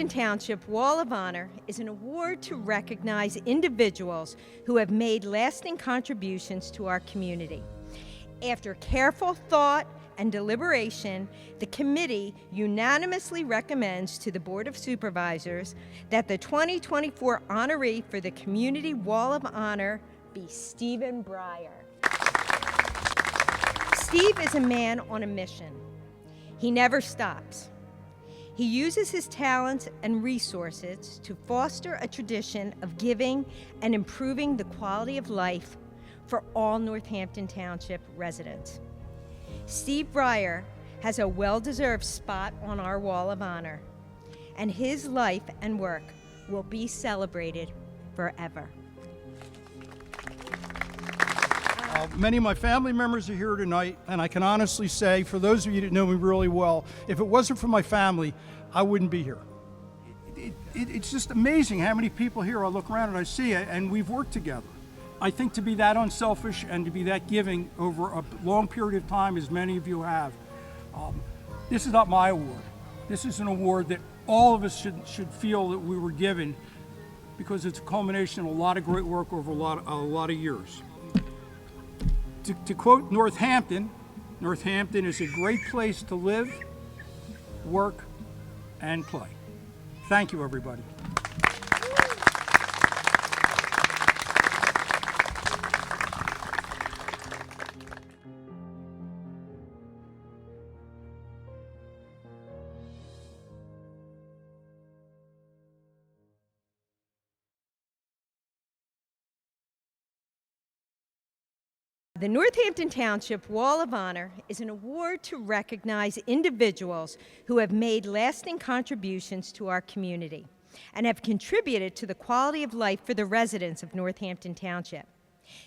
Northampton Township Wallof Honor is an award to recognize individuals who have made lasting contributions to our community. After careful thought and deliberation, the committee unanimously recommends to the Board of Supervisors that the 2024 honoree for the Community Wall of Honor be Stephen Bryer. Steve is a man on a mission. He never stops. He uses his talents and resources to foster a tradition of giving and improving the quality of life for all Northampton Township residents. Steve Bryer has a well-deserved spot on our Wall of Honor, and his life and work will be celebrated forever. Many of my family members are here tonight, and I can honestly say, for those of you that know me really well, if it wasn't for my family, I wouldn't be here. It's just amazing how many people here I look around and I see it, and we've worked together. I think to be that unselfish and to be that giving over a long period of time, as many of you have, this is not my award. This is an award that all of us should feel that we were given, because it's a culmination of a lot of great work over a lot of years. To quote Northampton, Northampton is a great place to live, work, and play. Thank you, everybody. The Northampton Township Wall of Honor is an award to recognize individuals who have made lasting contributions to our community and have contributed to the quality of life for the residents of Northampton Township.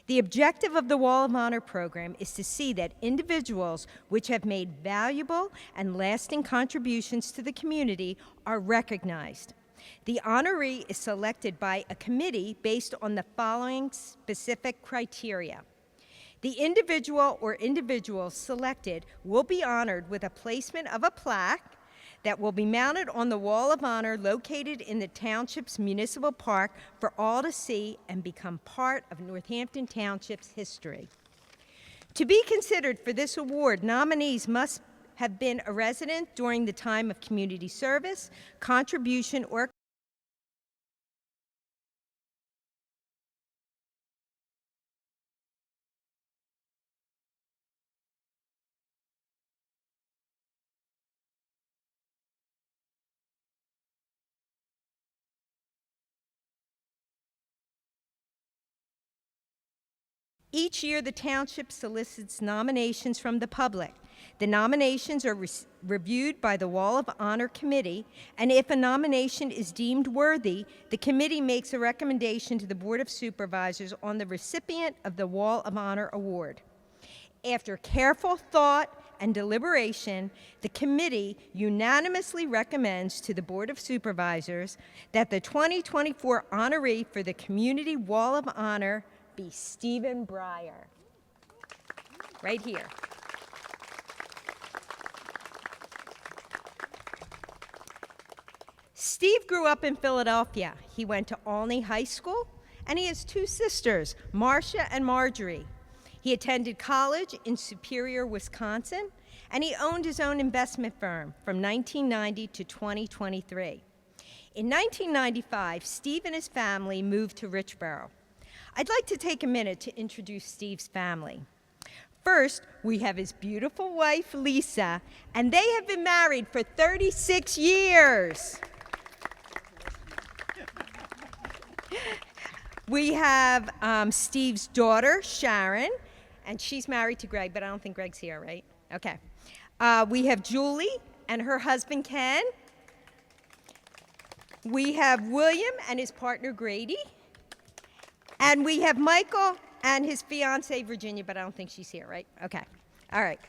The objective of the Wall of Honor program is to see that individuals which have made valuable and lasting contributions to the community are recognized. The honoree is selected by a committee based on the following specific criteria. The individual or individuals selected will be honored with a placement of a plaque that will be mounted on the Wall of Honor located in the Township's Municipal Park for all to see and become part of Northampton Township's history. To be considered for this award, nominees must have been a resident during the time of community service, contribution, or each year, the township solicits nominations from the public. The nominations are reviewed by the Wall of Honor Committee, and if a nomination is deemed worthy, the committee makes a recommendation to the Board of Supervisors on the recipient of the Wall of Honor Award. After careful thought and deliberation, the committee unanimously recommends to the Board of Supervisors that the 2024 honoree for the Community Wall of Honor be Stephen Bryer, right here. Steve grew up in Philadelphia. He went to Olney High School, and he has two sisters, Marcia and Marjorie. He attended college in Superior, Wisconsin, and he owned his own investment firm from 1990 to 2023. In 1995, Steve and his family moved to Richboro. I'd like to take a minute to introduce Steve's family. First, we have his beautiful wife, Lisa, and they have been married for 36 years. We have Steve's daughter, Sharon, and she's married to Greg, but I don't think Greg's here, right? Okay. We have Julie and her husband, Ken. We have William and his partner, Grady. And we have Michael and his fiancée, Virginia, but I don't think she's here, right? Okay. All right.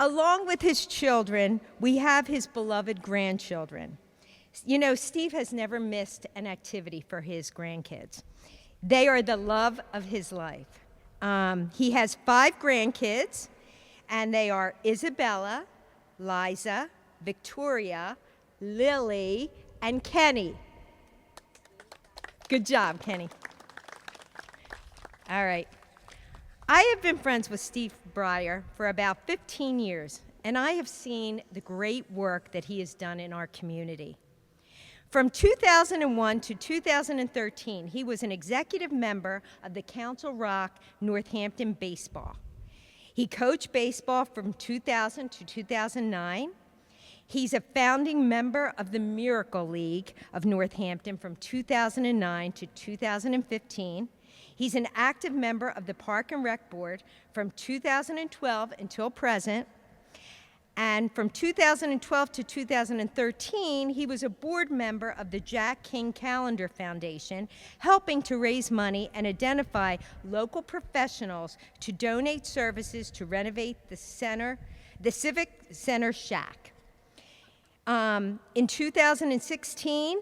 Along with his children, we have his beloved grandchildren. You know, Steve has never missed an activity for his grandkids. They are the love of his life. He has 5 grandkids, and they are Isabella, Liza, Victoria, Lily, and Kenny. Good job, Kenny. All right. I have been friends with Steve Bryer for about 15 years, and I have seen the great work that he has done in our community. From 2001 to 2013, he was an executive member of the Council Rock Northampton Baseball. He coached baseball from 2000 to 2009. He's a founding member of the Miracle League of Northampton from 2009 to 2015. He's an active member of the Park and Rec Board from 2012 until present. And from 2012 to 2013, he was a board member of the Jack King Calendar Foundation, helping to raise money and identify local professionals to donate services to renovate the Civic Center Shack. In 2016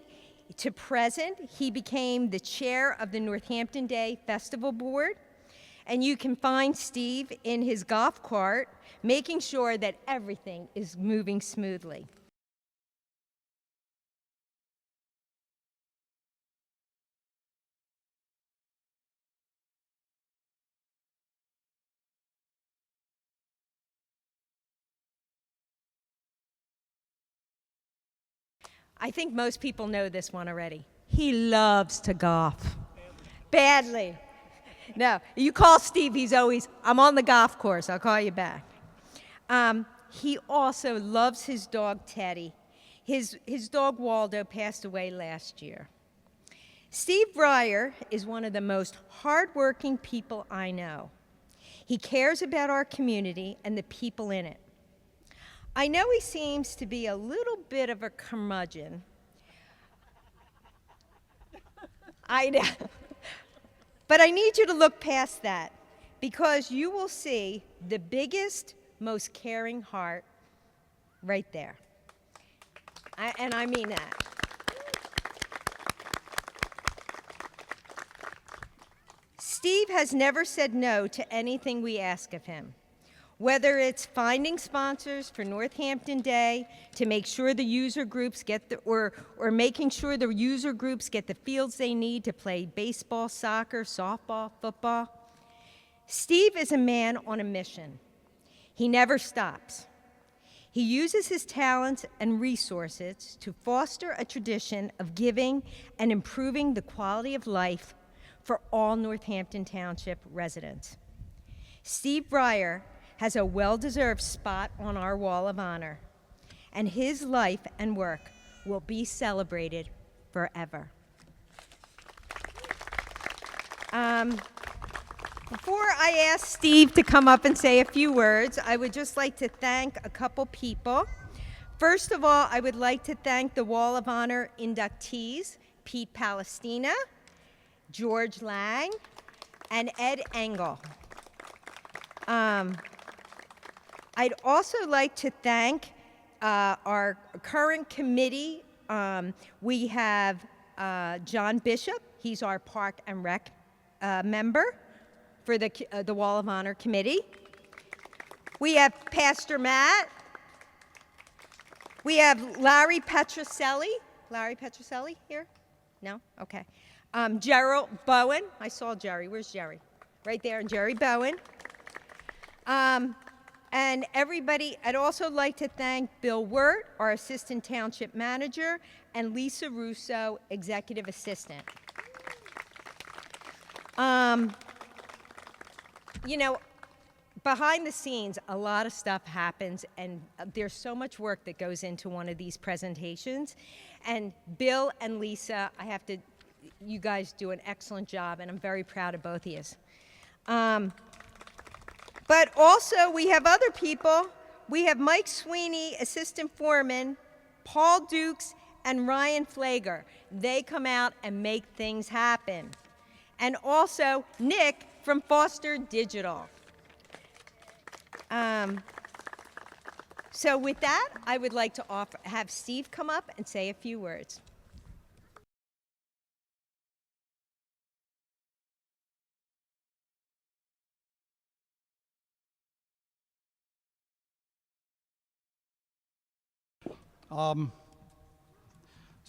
to present, he became the chair of the Northampton Day Festival Board. And you can find Steve in his golf cart, making sure that everything is moving smoothly. I think most people know this one already. He loves to golf. Badly. No, you call Steve, he's always, I'm on the golf course, I'll call you back. He also loves his dog, Teddy. His dog, Waldo, passed away last year. Steve Bryer is one of the most hardworking people I know. He cares about our community and the people in it. I know he seems to be a little bit of a curmudgeon. I know. But I need you to look past that, because you will see the biggest, most caring heart right there. And I mean that. Steve has never said no to anything we ask of him, whether it's finding sponsors for Northampton Day to make sure the user groups get or making sure the user groups get the fields they need to play baseball, soccer, softball, football. Steve is a man on a mission. He never stops. He uses his talents and resources to foster a tradition of giving and improving the quality of life for all Northampton Township residents. Steve Bryer has a well-deserved spot on our Wall of Honor, and his life and work will be celebrated forever. Before I ask Steve to come up and say a few words, I would just like to thank a couple people. First of all, I would like to thank the Wall of Honor inductees, Pete Palestina, George Lang, and Ed Engel. I'd also like to thank our current committee. We have John Bishop. He's our Park and Rec member for the Wall of Honor Committee. We have Pastor Matt. We have Larry Petroselli. Larry Petroselli here? No? Okay. Gerald Bowen. I saw Jerry. Where's Jerry? Right there, and Jerry Bowen. And everybody, I'd also like to thank Bill Wirt, our Assistant Township Manager, and Lisa Russo, Executive Assistant. You know, behind the scenes, a lot of stuff happens, and there's so much work that goes into one of these presentations. And Bill and Lisa, you guys do an excellent job, and I'm very proud of both of you. But also, we have other people. We have Mike Sweeney, Assistant Foreman, Paul Dukes, and Ryan Flager. They come out and make things happen. And also, Nick from Foster Digital. So with that, I would like to have Steve come up and say a few words.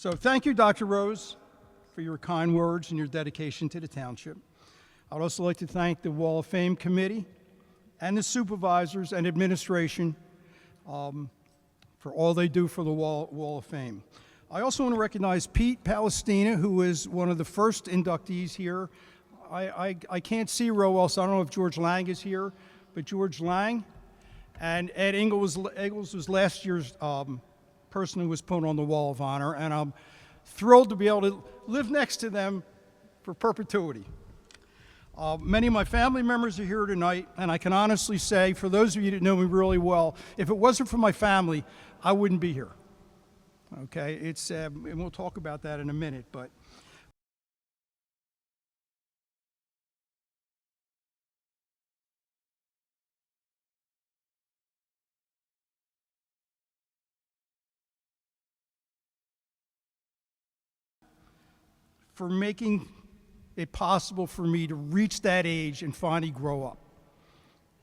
So thank you, Dr. Rose, for your kind words and your dedication to the township. I'd also like to thank the Wall of Fame Committee and the supervisors and administration for all they do for the Wall of Fame. I also want to recognize Pete Palestina, who is one of the first inductees here. I can't see real well, so I don't know if George Lang is here, but George Lang and Ed Ingles was last year's person who was put on the Wall of Honor, and I'm thrilled to be able to live next to them for perpetuity. Many of my family members are here tonight, and I can honestly say, for those of you that know me really well, if it wasn't for my family, I wouldn't be here. Okay, and we'll talk about that in a minute, but for making it possible for me to reach that age and finally grow up.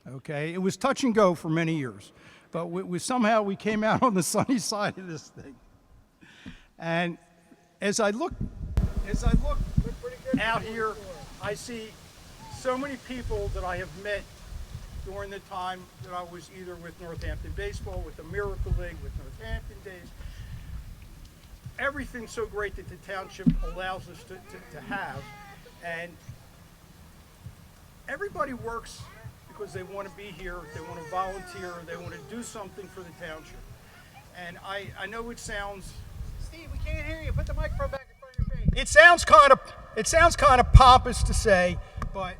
Okay, it was touch and go for many years, but somehow we came out on the sunny side of this thing. And as I look out here, I see so many people that I have met during the time that I was either with Northampton Baseball, with the Miracle League, with Northampton Days. Everything's so great that the township allows us to have, and everybody works because they want to be here, they want to volunteer, they want to do something for the township. And I know it sounds... Steve, we can't hear you. Put the microphone back in front of your face. It sounds kind of pompous to say, but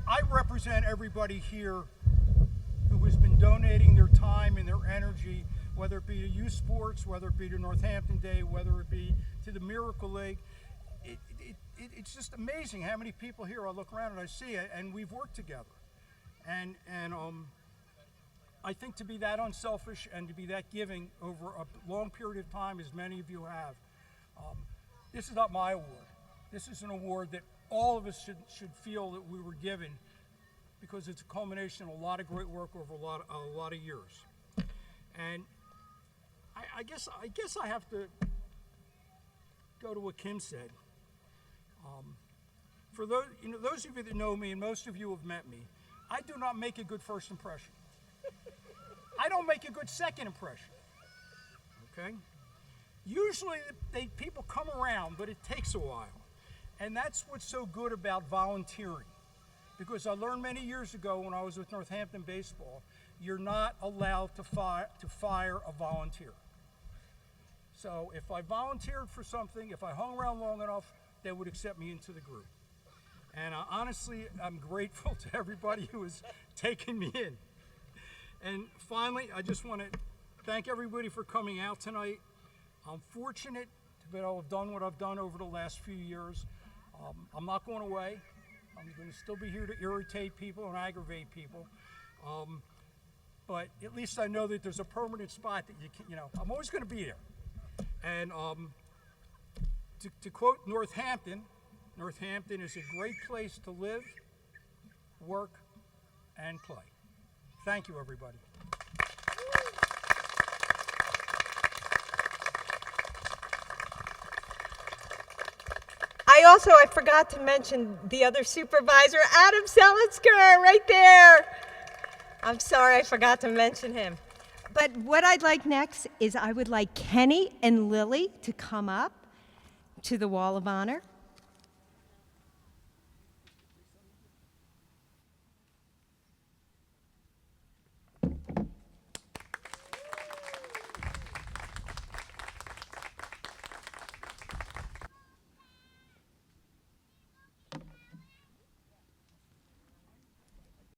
I represent everybody here who has been donating their time and their energy, whether it be to youth sports, whether it be to Northampton Day, whether it be to the Miracle League. It's just amazing how many people here I look around and I see it, and we've worked together. And I think to be that unselfish and to be that giving over a long period of time, as many of you have, this is not my award. This is an award that all of us should feel that we were given, because it's a culmination of a lot of great work over a lot of years. And I guess I have to go to what Kim said. For those of you that know me, and most of you have met me, I do not make a good first impression. I don't make a good second impression. Okay? Usually people come around, but it takes a while. And that's what's so good about volunteering. Because I learned many years ago when I was with Northampton Baseball, you're not allowed to fire a volunteer. So if I volunteered for something, if I hung around long enough, they would accept me into the group. And honestly, I'm grateful to everybody who has taken me in. And finally, I just want to thank everybody for coming out tonight. I'm fortunate to be able to have done what I've done over the last few years. I'm not going away. I'm going to still be here to irritate people and aggravate people. But at least I know that there's a permanent spot that I'm always going to be there. And to quote Northampton, Northampton is a great place to live, work, and play. Thank you, everybody. I forgot to mention the other supervisor, Adam Selitsker, right there. I'm sorry, I forgot to mention him. But what I'd like next is I would like Kenny and Lily to come up to the Wall of Honor.